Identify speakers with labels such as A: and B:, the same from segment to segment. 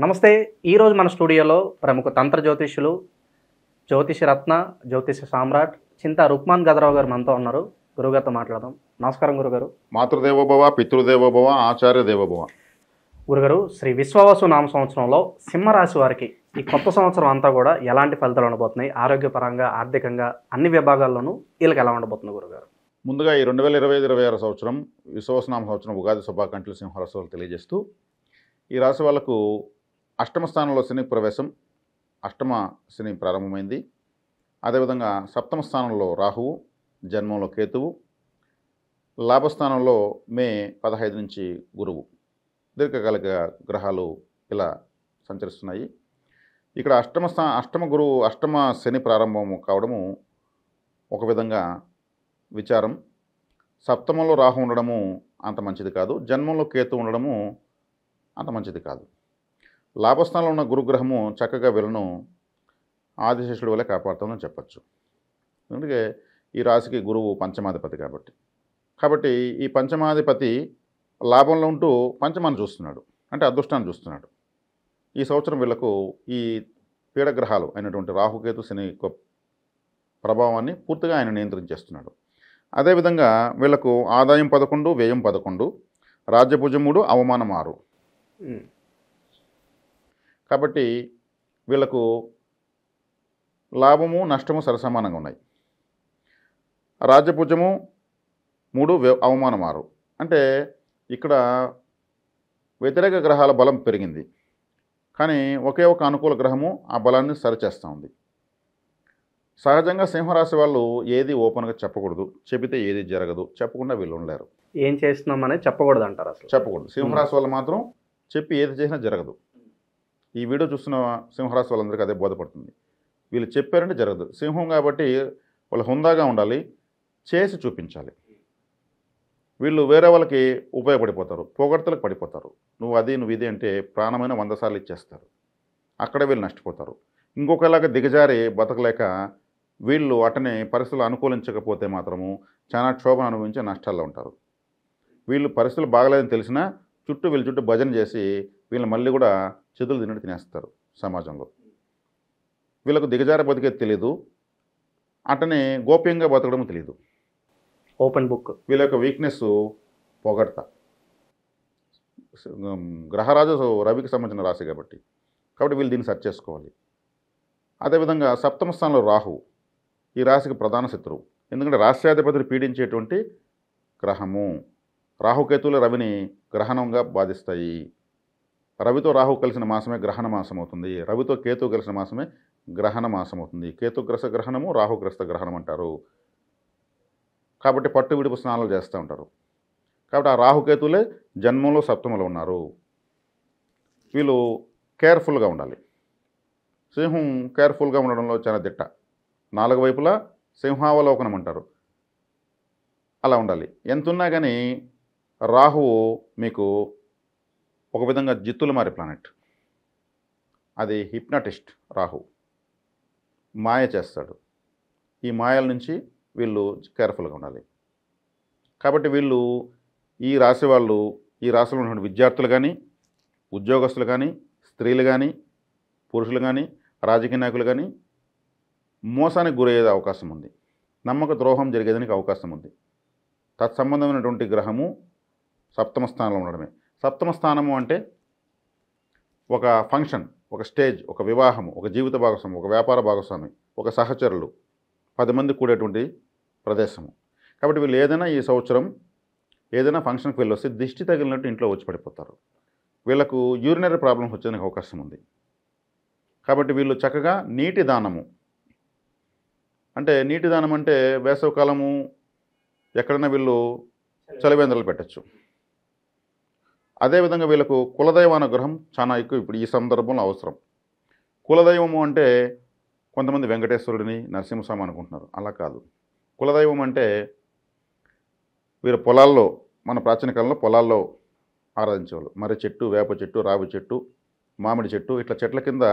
A: నమస్తే. ఈరోజు మన స్టూడియోలో ప్రముఖ తంత్ర జ్యోతిష్యులు, జ్యోతిష రత్న, జ్యోతిష సామ్రాట్ చింతా రుక్మాన్ గదరావు గారు మనతో ఉన్నారు. గురుగారితో మాట్లాడదాం. నమస్కారం గురుగారు.
B: మాతృదేవోభవ, పితృదేవోభవ, ఆచార్య దేవోభవ.
A: గురుగారు, శ్రీ విశ్వావసు నామ సంవత్సరంలో సింహరాశి వారికి ఈ కొత్త సంవత్సరం అంతా కూడా ఎలాంటి ఫలితాలు ఉండబోతున్నాయి? ఆరోగ్యపరంగా, ఆర్థికంగా అన్ని విభాగాల్లోనూ వీళ్ళకి ఎలా ఉండబోతుంది గురుగారు?
B: ముందుగా ఈ 2025-26 సంవత్సరం విశ్వావసునామ సంవత్సరం ఉగాది శుభాకాంక్షలు సింహరాశి వాళ్ళకు తెలియజేస్తూ, ఈ రాశి వాళ్ళకు అష్టమ స్థానంలో శని ప్రవేశం, అష్టమ శని ప్రారంభమైంది. అదేవిధంగా సప్తమ స్థానంలో రాహువు, జన్మంలో కేతువు, లాభస్థానంలో మే 15 నుంచి గురువు, దీర్ఘకాలిక గ్రహాలు ఇలా సంచరిస్తున్నాయి. ఇక్కడ అష్టమ శని ప్రారంభం కావడము ఒక విధంగా విచారం. సప్తమంలో రాహు ఉండడము అంత మంచిది కాదు, జన్మంలో కేతు ఉండడము అంత మంచిది కాదు. లాభస్థానంలో ఉన్న గురుగ్రహము చక్కగా వీళ్ళను ఆదిశేషుడి వల్ల కాపాడుతుందని చెప్పచ్చు. ఎందుకంటే ఈ రాశికి గురువు పంచమాధిపతి కాబట్టి ఈ పంచమాధిపతి లాభంలో ఉంటూ పంచమాన్ని చూస్తున్నాడు, అంటే అదృష్టాన్ని చూస్తున్నాడు. ఈ సంవత్సరం వీళ్లకు ఈ పీడగ్రహాలు అయినటువంటి రాహుకేతు శని యొక్క ప్రభావాన్ని పూర్తిగా ఆయన నియంత్రించేస్తున్నాడు. అదేవిధంగా వీళ్లకు ఆదాయం 11, వ్యయం 11, రాజ్యభుజం 3, అవమానం 6. కాబట్టి వీళ్లకు లాభము నష్టము సరసమానంగా ఉన్నాయి. రాజ్యభుజము 3, అవమానం 6. అంటే ఇక్కడ వ్యతిరేక గ్రహాల బలం పెరిగింది, కానీ ఒకే ఒక అనుకూల గ్రహము ఆ బలాన్ని సరిచేస్తూ ఉంది. సహజంగా సింహరాశి వాళ్ళు ఏది ఓపెన్గా చెప్పకూడదు, చెబితే ఏది జరగదు, చెప్పకుండా వీళ్ళు ఉండలేరు.
A: ఏం చేస్తున్నామనేది చెప్పకూడదు అంటారు. అసలు చెప్పకూడదు.
B: సింహరాశి వాళ్ళు మాత్రం చెప్పి ఏది చేసినా జరగదు. ఈ వీడియో చూస్తున్న సింహరాశి వాళ్ళందరికీ అదే బోధపడుతుంది. వీళ్ళు చెప్పారంటే జరగదు. సింహం కాబట్టి వాళ్ళు హుందాగా ఉండాలి, చేసి చూపించాలి. వీళ్ళు వేరే వాళ్ళకి ఉపయోగపడిపోతారు, పొగడ్తలకు పడిపోతారు. నువ్వు ఇది అంటే ప్రాణమైన 100 సార్లు ఇచ్చేస్తారు. అక్కడే వీళ్ళు నష్టపోతారు. ఇంకొకలాగా దిగజారి బతకలేక వీళ్ళు అటనే పరిస్థితులు అనుకూలించకపోతే మాత్రము చాలా క్షోభను అనుభవించే నష్టాల్లో ఉంటారు. వీళ్ళు పరిస్థితులు బాగలేదని తెలిసినా వీళ్ళ చుట్టూ భజన చేసి వీళ్ళు మళ్ళీ కూడా చేతులు తిన్నట్టు తినేస్తారు సమాజంలో. వీళ్ళకు దిగజారి బతికేది తెలియదు, అటనే గోప్యంగా బతకడం తెలియదు.
A: Open book.
B: వీళ్ళ యొక్క వీక్నెస్ పొగడత. గ్రహరాజు రవికి సంబంధించిన రాశి కాబట్టి వీళ్ళు దీన్ని సర్చ్ చేసుకోవాలి. అదేవిధంగా సప్తమ స్థానంలో రాహు ఈ రాశికి ప్రధాన శత్రువు. ఎందుకంటే రాష్ట్రాధిపతిని పీడించేటువంటి గ్రహము. రాహుకేతువులు రవిని గ్రహణంగా బాధిస్తాయి. రవితో రాహు కలిసిన మాసమే గ్రహణ మాసం అవుతుంది, రవితో కేతు కలిసిన మాసమే గ్రహణ మాసం అవుతుంది. కేతుగ్రస్త గ్రహణము, రాహుగ్రస్త గ్రహణం అంటారు. కాబట్టి పట్టు విడుపు స్నానాలు చేస్తూ ఉంటారు. కాబట్టి ఆ రాహుకేతువులే జన్మంలో సప్తమంలో ఉన్నారు. వీళ్ళు కేర్ఫుల్గా ఉండాలి. సింహం కేర్ఫుల్గా ఉండడంలో చాలా దిట్ట. 4 వైపులా సింహావలోకనం అంటారు, అలా ఉండాలి. ఎంతున్నా కానీ రాహువు మీకు ఒక విధంగా జిత్తులు మారే ప్లానెట్. అది హిప్నటిస్ట్. రాహు మాయ చేస్తాడు. ఈ మాయల నుంచి వీళ్ళు కేర్ఫుల్గా ఉండాలి. కాబట్టి వీళ్ళు ఈ రాశి వాళ్ళు, ఈ రాశిలో ఉన్నటువంటి విద్యార్థులు కానీ, ఉద్యోగస్తులు కానీ, స్త్రీలు కానీ, పురుషులు కానీ, రాజకీయ నాయకులు కానీ మోసానికి గురయ్యే అవకాశం ఉంది. నమ్మక ద్రోహం జరిగేదానికి అవకాశం ఉంది. తత్సంబంధమైనటువంటి గ్రహము సప్తమ స్థానంలో ఉండడమే. సప్తమ స్థానము అంటే ఒక ఫంక్షన్, ఒక స్టేజ్, ఒక వివాహము, ఒక జీవిత భాగస్వామి, ఒక వ్యాపార భాగస్వామి, ఒక సహచరులు, 10 మంది కూడేటువంటి ప్రదేశము. కాబట్టి వీళ్ళు ఏదైనా ఈ సంవత్సరం ఏదైనా ఫంక్షన్కి వెళ్ళి వస్తే దిష్టి తగిలినట్టు ఇంట్లో వచ్చి పడిపోతారు. వీళ్ళకు యూరినరీ ప్రాబ్లమ్స్ వచ్చేందుకు అవకాశం ఉంది. కాబట్టి వీళ్ళు చక్కగా నీటి దానము, అంటే నీటి దానం అంటే వేసవికాలము ఎక్కడైనా వీళ్ళు చలివేంద్రాలు పెట్టచ్చు. అదేవిధంగా వీళ్ళకు కులదైవ అనుగ్రహం చాలా ఎక్కువ ఇప్పుడు ఈ సందర్భంలో అవసరం. కులదైవము అంటే కొంతమంది వెంకటేశ్వరుడిని, నరసింహస్వామి అనుకుంటున్నారు. అలా కాదు. కులదైవం అంటే వీరు పొలాల్లో, మన ప్రాచీన కాలంలో పొలాల్లో ఆరాధించేవాళ్ళు. మర్రి చెట్టు, వేప చెట్టు, రావి చెట్టు, మామిడి చెట్టు, ఇట్లా చెట్ల కింద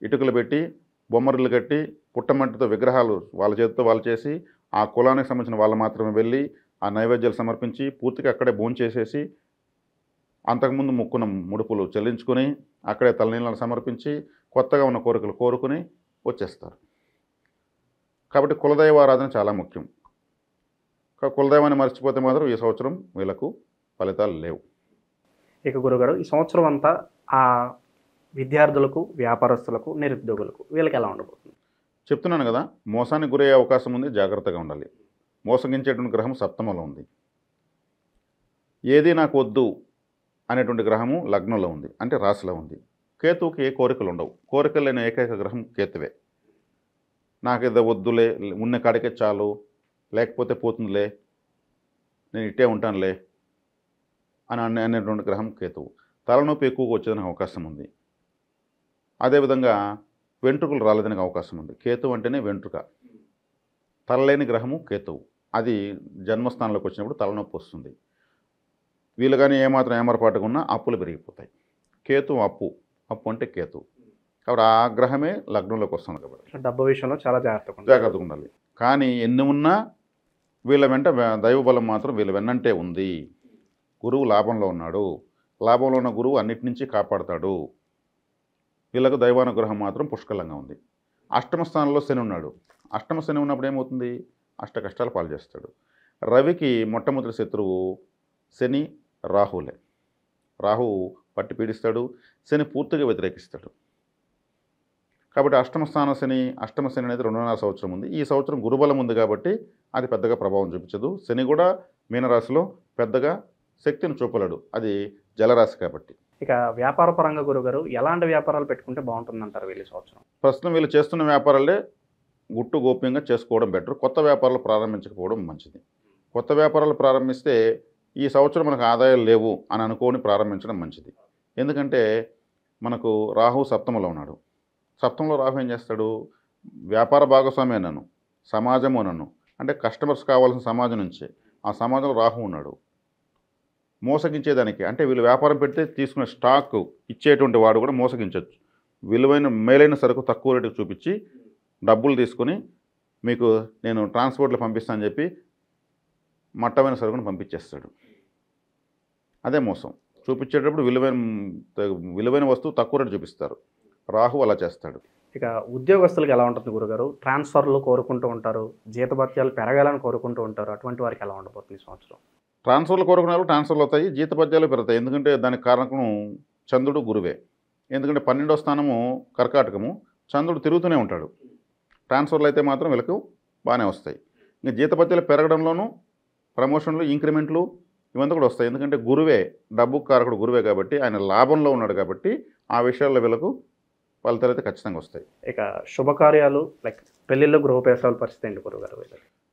B: ఇటుకలు పెట్టి బొమ్మరులు కట్టి పుట్టమట్టితో విగ్రహాలు వాళ్ళ చేతితో వాళ్ళు చేసి ఆ కులానికి సంబంధించిన వాళ్ళు మాత్రమే వెళ్ళి ఆ నైవేద్యాలు సమర్పించి పూర్తిగా అక్కడే భోంచేసేసి అంతకుముందు మొక్కున ముడుపులు చెల్లించుకొని అక్కడే తలనీళ్ళను సమర్పించి కొత్తగా ఉన్న కోరికలు కోరుకుని వచ్చేస్తారు. కాబట్టి కులదైవ ఆరాధన చాలా ముఖ్యం. కులదైవాన్ని మర్చిపోతే మాత్రం ఈ సంవత్సరం వీళ్ళకు ఫలితాలు లేవు.
A: ఇక గురుగారు, ఈ సంవత్సరం అంతా ఆ విద్యార్థులకు, వ్యాపారస్తులకు, నిరుద్యోగులకు వీళ్ళకి ఎలా ఉండబోతుంది?
B: చెప్తున్నాను కదా, మోసానికి గురయ్యే అవకాశం ఉంది, జాగ్రత్తగా ఉండాలి. మోసగించేటువంటి గ్రహం సప్తమంలో ఉంది. ఏది నాకు వద్దు అనేటువంటి గ్రహము లగ్నంలో ఉంది, అంటే రాశిలో ఉంది. కేతువుకి ఏ కోరికలు ఉండవు. కోరికలు లేని ఏకైక గ్రహం కేతువే. నాకు ఇది వద్దులే, ఉన్న కాడికే చాలు, లేకపోతే పోతుందిలే, నేను ఇట్టే ఉంటానులే అని అనేటువంటి గ్రహం కేతువు. తలనొప్పి ఎక్కువగా వచ్చేదానికి అవకాశం ఉంది. అదేవిధంగా వెంట్రుకలు రాలేదానికి అవకాశం ఉంది. కేతువు అంటేనే వెంట్రుక. తలలేని గ్రహము కేతువు. అది జన్మస్థానంలోకి వచ్చినప్పుడు తలనొప్పి వస్తుంది. వీళ్ళు కానీ ఏమాత్రం ఏమరపాటుగా ఉన్నా అప్పులు పెరిగిపోతాయి. కేతువు అప్పు అంటే కేతువు. కాబట్టి ఆ గ్రహమే లగ్నంలోకి వస్తుంది. కాబట్టి
A: డబ్బు విషయంలో చాలా జాగ్రత్తగా
B: ఉండాలి. కానీ ఎన్ని ఉన్నా వీళ్ళ వెంట దైవబలం మాత్రం వీళ్ళ వెన్నంటే ఉంది. గురువు లాభంలో ఉన్నాడు. లాభంలో ఉన్న గురువు అన్నిటి నుంచి కాపాడుతాడు. వీళ్ళకు దైవానుగ్రహం మాత్రం పుష్కలంగా ఉంది. అష్టమ స్థానంలో శని ఉన్నాడు. అష్టమ శని ఉన్నప్పుడు ఏమవుతుంది? అష్ట కష్టాలు పాలు చేస్తాడు. రవికి మొట్టమొదటి శత్రువు శని, రాహులే. రాహువు పట్టి పీడిస్తాడు, శని పూర్తిగా వ్యతిరేకిస్తాడు. కాబట్టి అష్టమ శని అనేది 2.5 సంవత్సరం ఉంది. ఈ సంవత్సరం గురుబలం ఉంది కాబట్టి అది పెద్దగా ప్రభావం చూపించదు. శని కూడా మీనరాశిలో పెద్దగా శక్తిని చూపలేడు, అది జలరాశి కాబట్టి.
A: ఇక వ్యాపార పరంగా గురుగారు ఎలాంటి వ్యాపారాలు పెట్టుకుంటే బాగుంటుందంటారు వీళ్ళ సంవత్సరం?
B: ప్రస్తుతం వీళ్ళు చేస్తున్న వ్యాపారాలే గుట్టు గోప్యంగా చేసుకోవడం బెటర్. కొత్త వ్యాపారాలు ప్రారంభించకపోవడం మంచిది. కొత్త వ్యాపారాలు ప్రారంభిస్తే ఈ సంవత్సరం మనకు ఆదాయాలు లేవు అని అనుకోని ప్రారంభించడం మంచిది. ఎందుకంటే మనకు రాహు సప్తమంలో ఉన్నాడు. సప్తమంలో రాహు ఏం చేస్తాడు? వ్యాపార భాగస్వామ్యం నన్ను, సమాజము నన్ను, అంటే కస్టమర్స్ కావాల్సిన సమాజం నుంచే. ఆ సమాజంలో రాహు ఉన్నాడు. మోసగించేదానికి, అంటే వీళ్ళు వ్యాపారం పెడితే తీసుకునే స్టాక్ ఇచ్చేటువంటి వాడు కూడా మోసగించవచ్చు. మేలైన సరుకు తక్కువ రేటుకు చూపించి డబ్బులు తీసుకొని మీకు నేను ట్రాన్స్పోర్ట్లో పంపిస్తానని చెప్పి మట్టమైన సరుకును పంపించేస్తాడు. అదే మోసం. చూపించేటప్పుడు విలువైన వస్తువు తక్కువ రేటు చూపిస్తారు. రాహు అలా చేస్తాడు.
A: ఇక ఉద్యోగస్తులకు ఎలా ఉంటుంది గురుగారు? ట్రాన్స్ఫర్లు కోరుకుంటూ ఉంటారు, జీతభత్యాలు పెరగాలని కోరుకుంటూ ఉంటారు. అటువంటి వారికి ఎలా ఉండబోతుంది ఈ సంవత్సరం?
B: ట్రాన్స్ఫర్లు కోరుకున్నారు, ట్రాన్స్ఫర్లు అవుతాయి, జీతభత్యాలు పెరుగుతాయి. ఎందుకంటే దానికి కారణం చంద్రుడు, గురువే. ఎందుకంటే 12వ స్థానము కర్కాటకము, చంద్రుడు తిరుగుతూనే ఉంటాడు. ట్రాన్స్ఫర్లు అయితే మాత్రం వీళ్ళకు బాగానే వస్తాయి. ఇంకా జీతభత్యాలు పెరగడంలోనూ ప్రమోషన్లు, ఇంక్రిమెంట్లు ఇవంతా కూడా వస్తాయి. ఎందుకంటే గురువే, డబ్బు కారకుడు గురువే కాబట్టి, ఆయన లాభంలో ఉన్నాడు కాబట్టి ఆ విషయాల్లో వీళ్ళకు ఫలితాలు అయితే ఖచ్చితంగా వస్తాయి.
A: ఇక శుభకార్యాలు లైక్ పెళ్ళిళ్ళు, గృహప్రవేశాల పరిస్థితి ఏంటి గురుగారు?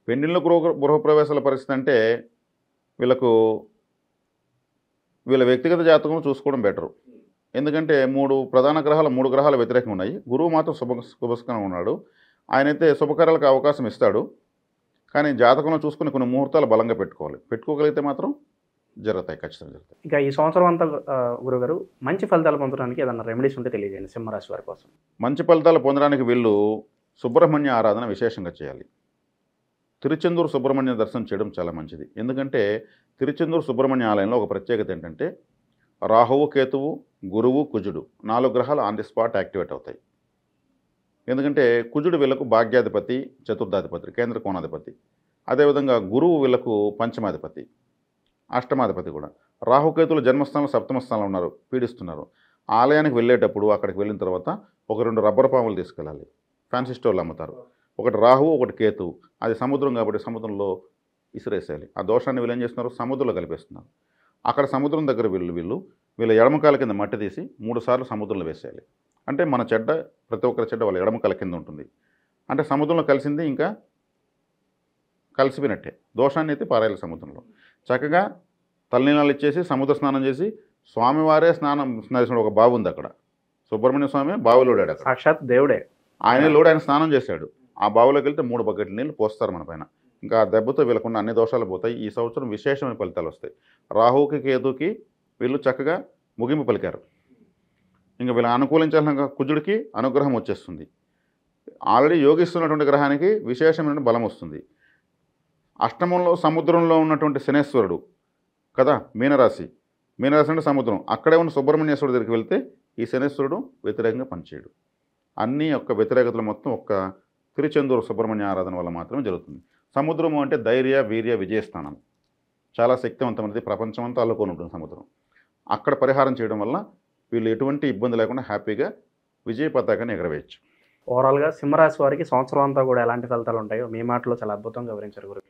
B: పెళ్ళిళ్ళు, గృహప్రవేశాల పరిస్థితి అంటే వీళ్ళకు వీళ్ళ వ్యక్తిగత జాతకం చూసుకోవడం బెటరు. ఎందుకంటే 3 గ్రహాలు వ్యతిరేకంగా ఉన్నాయి. గురువు మాత్రం శుభస్కరంగా ఉన్నాడు. ఆయనైతే శుభకార్యాలకు అవకాశం ఇస్తాడు. కానీ జాతకంలో చూసుకుని కొన్ని ముహూర్తాలు బలంగా పెట్టుకోగలిగితే మాత్రం జరుగుతాయి, ఖచ్చితంగా జరుగుతాయి.
A: ఇంకా ఈ సంవత్సరం అంతా గురుగారు మంచి ఫలితాలు పొందడానికి ఏదైనా రెమెడీస్ ఉంటే తెలియజేయండి సింహరాశి వారి కోసం.
B: మంచి ఫలితాలు పొందడానికి వీళ్ళు సుబ్రహ్మణ్య ఆరాధన విశేషంగా చేయాలి. తిరుచెందూరు సుబ్రహ్మణ్య దర్శనం చేయడం చాలా మంచిది. ఎందుకంటే తిరుచెందూరు సుబ్రహ్మణ్య ఆలయంలో ఒక ప్రత్యేకత ఏంటంటే రాహువు, కేతువు, గురువు, కుజుడు 4 గ్రహాలు ఆన్ ది స్పాట్ యాక్టివేట్ అవుతాయి. ఎందుకంటే కుజుడు వీళ్ళకు భాగ్యాధిపతి, చతుర్థాధిపతి, కేంద్ర కోణాధిపతి. అదేవిధంగా గురువు వీళ్ళకు పంచమాధిపతి, అష్టమాధిపతి కూడా. రాహుకేతులు జన్మస్థానంలో, సప్తమ స్థానంలో ఉన్నారు, పీడిస్తున్నారు. ఆలయానికి వెళ్ళేటప్పుడు అక్కడికి వెళ్ళిన తర్వాత 2 రబ్బర్ పాములు తీసుకెళ్ళాలి. ఫ్యాన్సీ స్టోర్లు అమ్ముతారు. ఒకటి రాహువు, ఒకటి కేతువు. అది సముద్రం కాబట్టి సముద్రంలో ఇసిరేసేయాలి. ఆ దోషాన్ని వీళ్ళు ఏం చేస్తున్నారు? సముద్రంలో కలిపేస్తున్నారు. అక్కడ సముద్రం దగ్గర వీళ్ళ ఎడమకాల కింద మట్టి తీసి 3 సార్లు సముద్రంలో వేసేయాలి. అంటే మన చెడ్డ, ప్రతి ఒక్కరి చెడ్డ వాళ్ళ ఎడమకాల కింద ఉంటుంది. అంటే సముద్రంలో కలిసింది ఇంకా కలిసిపోయినట్టే. దోషాన్ని అయితే పారేయాలి సముద్రంలో. చక్కగా తలనీలాలు ఇచ్చేసి సముద్ర స్నానం చేసి స్వామివారే స్నానం చేసిన ఒక బావి ఉంది అక్కడ. సుబ్రహ్మణ్య స్వామి బావిలోడాడు అక్కడ.
A: సాక్షాత్ దేవుడే.
B: ఆయన స్నానం చేశాడు. ఆ బావిలోకి వెళ్తే 3 బకెట్ల నీళ్ళు పోస్తారు మన పైన. ఇంకా ఆ దెబ్బతో వీళ్ళకున్న అన్ని దోషాలు పోతాయి. ఈ సంవత్సరం విశేషమైన ఫలితాలు వస్తాయి. రాహువుకి, కేతువుకి వీళ్ళు చక్కగా ముగింపు పలికారు. ఇంకా వీళ్ళు అనుకూలించాల్సిన కుజుడికి అనుగ్రహం వచ్చేస్తుంది. ఆల్రెడీ యోగిస్తున్నటువంటి గ్రహానికి విశేషమైన బలం వస్తుంది. అష్టమంలో సముద్రంలో ఉన్నటువంటి శనేశ్వరుడు కదా, మీనరాశి, మీనరాశి అంటే సముద్రం. అక్కడే ఉన్న సుబ్రహ్మణ్యేశ్వరుడి దగ్గరికి వెళ్తే ఈ శనీశ్వరుడు వ్యతిరేకంగా పనిచేయడు. అన్నీ యొక్క వ్యతిరేకతలు మొత్తం ఒక్క తిరుచెందూరు సుబ్రహ్మణ్య ఆరాధన వల్ల మాత్రమే జరుగుతుంది. సముద్రము అంటే ధైర్య, వీర్య, విజయస్థానం. చాలా శక్తివంతమైనది, ప్రపంచమంతా అల్లుకొని ఉంటుంది సముద్రం. అక్కడ పరిహారం చేయడం వల్ల వీళ్ళు ఎటువంటి ఇబ్బంది లేకుండా హ్యాపీగా విజయ పతాకాన్ని ఎగరవేయచ్చు.
A: ఓవరాల్గా సింహరాశి వారికి సంవత్సరం అంతా కూడా ఎలాంటి ఫలితాలు ఉంటాయో మీ మాటలో చాలా అద్భుతంగా వివరించారు గురు.